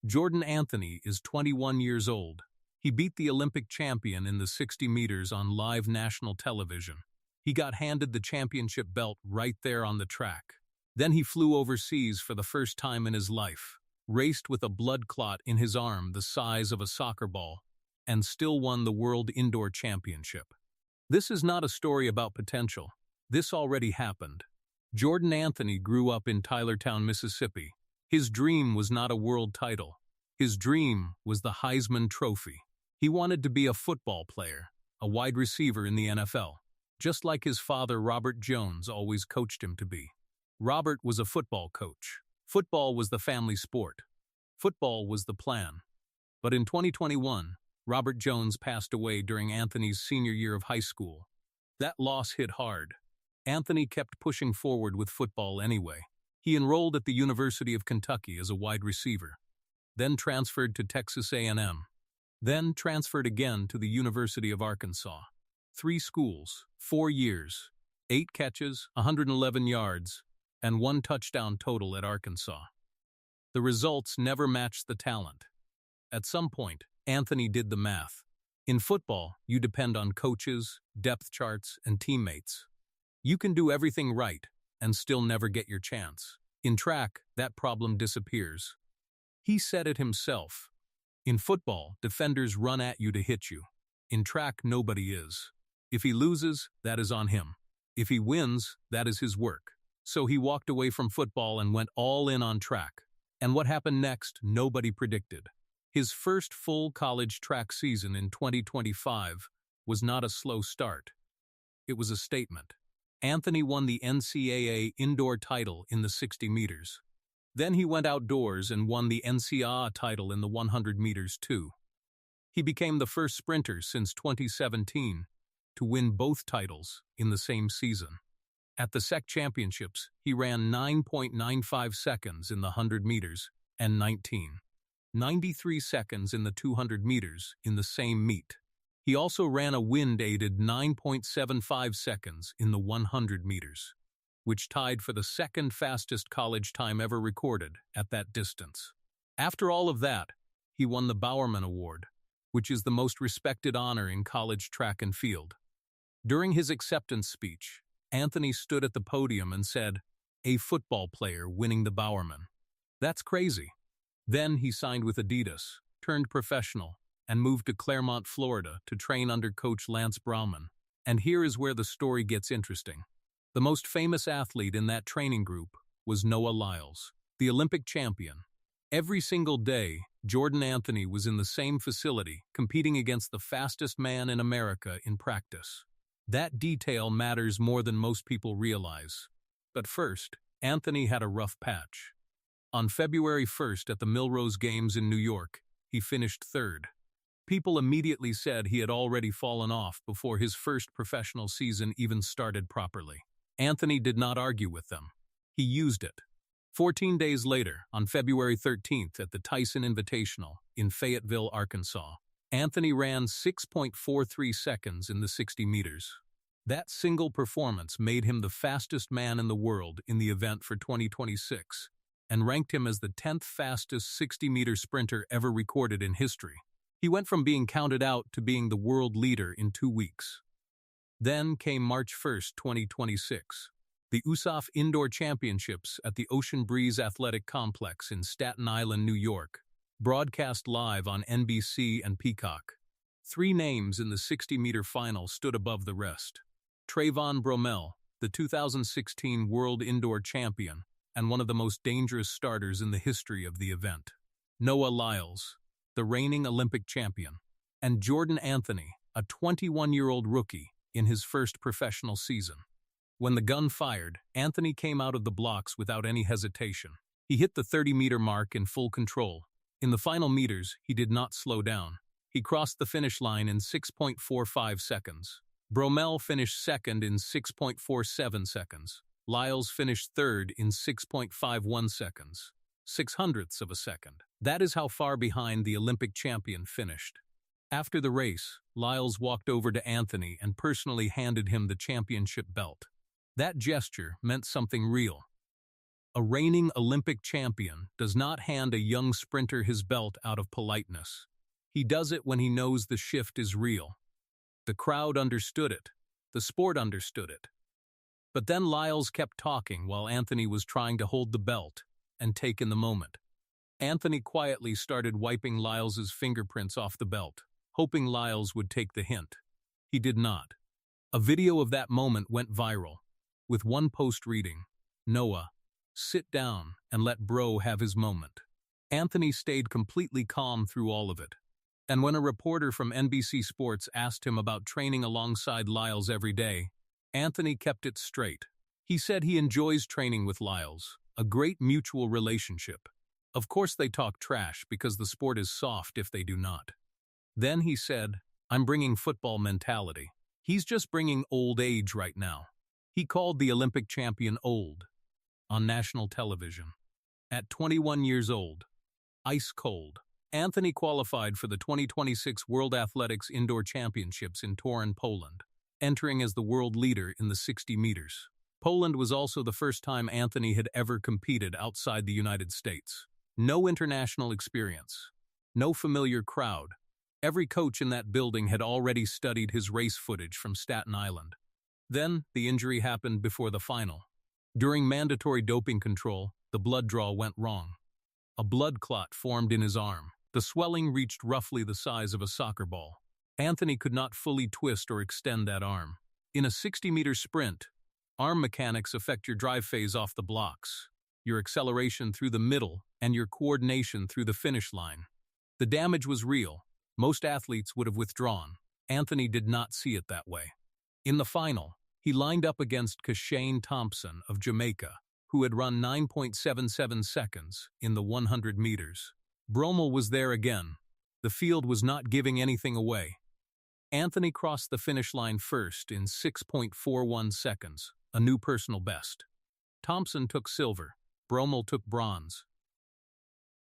Jordan Anthony is 21 years old. He beat the Olympic champion in the 60 meters on live national television. He got handed the championship belt right there on the track. Then he flew overseas for the first time in his life, raced with a blood clot in his arm the size of a soccer ball, and still won the World Indoor Championship. This is not a story about potential. This already happened. Jordan Anthony grew up in Tylertown, Mississippi. His dream was not a world title. His dream was the Heisman Trophy. He wanted to be a football player, a wide receiver in the NFL, just like his father Robert Jones always coached him to be. Robert was a football coach. Football was the family sport. Football was the plan. But in 2021, Robert Jones passed away during Anthony's senior year of high school. That loss hit hard. Anthony kept pushing forward with football anyway. He enrolled at the University of Kentucky as a wide receiver, then transferred to Texas A&M, then transferred again to the University of Arkansas. 3 schools, 4 years, 8 catches, 111 yards, and 1 touchdown total at Arkansas. The results never matched the talent. At some point, Anthony did the math. In football, you depend on coaches, depth charts, and teammates. You can do everything right and still never get your chance. In track, that problem disappears. He said it himself. In football, defenders run at you to hit you. In track, nobody is. If he loses, that is on him. If he wins, that is his work. So he walked away from football and went all in on track. And what happened next, nobody predicted. His first full college track season in 2025 was not a slow start. It was a statement. Anthony won the NCAA indoor title in the 60 meters. Then he went outdoors and won the NCAA title in the 100 meters too. He became the first sprinter since 2017 to win both titles in the same season. At the SEC Championships, he ran 9.95 seconds in the 100 meters and 19.93 seconds in the 200 meters in the same meet. He also ran a wind-aided 9.75 seconds in the 100 meters, which tied for the second fastest college time ever recorded at that distance. After all of that, he won the Bowerman Award, which is the most respected honor in college track and field. During his acceptance speech, Anthony stood at the podium and said, "A football player winning the Bowerman. That's crazy." Then he signed with Adidas, turned professional, and moved to Claremont, Florida to train under coach Lance Brauman. And here is where the story gets interesting. The most famous athlete in that training group was Noah Lyles, the Olympic champion. Every single day, Jordan Anthony was in the same facility, competing against the fastest man in America in practice. That detail matters more than most people realize. But first, Anthony had a rough patch. On February 1st at the Millrose Games in New York, he finished 3rd. People immediately said he had already fallen off before his first professional season even started properly. Anthony did not argue with them. He used it. 14 days later, on February 13th at the Tyson Invitational in Fayetteville, Arkansas, Anthony ran 6.43 seconds in the 60 meters. That single performance made him the fastest man in the world in the event for 2026 and ranked him as the 10th fastest 60-meter sprinter ever recorded in history. He went from being counted out to being the world leader in 2 weeks. Then came March 1st, 2026, the USAF Indoor Championships at the Ocean Breeze Athletic Complex in Staten Island, New York, broadcast live on NBC and Peacock. 3 names in the 60-meter final stood above the rest. Trayvon Bromell, the 2016 World Indoor Champion and one of the most dangerous starters in the history of the event. Noah Lyles, the reigning Olympic champion, and Jordan Anthony, a 21-year-old rookie in his first professional season. When the gun fired, Anthony came out of the blocks without any hesitation. He hit the 30-meter mark in full control. In the final meters, he did not slow down. He crossed the finish line in 6.45 seconds. Bromell finished second in 6.47 seconds. Lyles finished third in 6.51 seconds. 0.06 of a second. That is how far behind the Olympic champion finished. After the race, Lyles walked over to Anthony and personally handed him the championship belt. That gesture meant something real. A reigning Olympic champion does not hand a young sprinter his belt out of politeness. He does it when he knows the shift is real. The crowd understood it. The sport understood it. But then Lyles kept talking while Anthony was trying to hold the belt and take in the moment. Anthony quietly started wiping Lyles's fingerprints off the belt, hoping Lyles would take the hint. He did not. A video of that moment went viral, with one post reading, "Noah, sit down and let bro have his moment." Anthony stayed completely calm through all of it. And when a reporter from NBC Sports asked him about training alongside Lyles every day, Anthony kept it straight. He said he enjoys training with Lyles, a great mutual relationship. Of course they talk trash because the sport is soft if they do not. Then he said, "I'm bringing football mentality. He's just bringing old age right now." He called the Olympic champion old on national television. At 21 years old, ice cold, Anthony qualified for the 2026 World Athletics Indoor Championships in Torun, Poland, entering as the world leader in the 60 meters. Poland was also the first time Anthony had ever competed outside the United States. No international experience. No familiar crowd. Every coach in that building had already studied his race footage from Staten Island. Then, the injury happened before the final. During mandatory doping control, the blood draw went wrong. A blood clot formed in his arm. The swelling reached roughly the size of a soccer ball. Anthony could not fully twist or extend that arm. In a 60-meter sprint, arm mechanics affect your drive phase off the blocks, your acceleration through the middle, and your coordination through the finish line. The damage was real. Most athletes would have withdrawn. Anthony did not see it that way. In the final, he lined up against Kashane Thompson of Jamaica, who had run 9.77 seconds in the 100 meters. Bromell was there again. The field was not giving anything away. Anthony crossed the finish line first in 6.41 seconds, a new personal best. Thompson took silver. Bromell took bronze.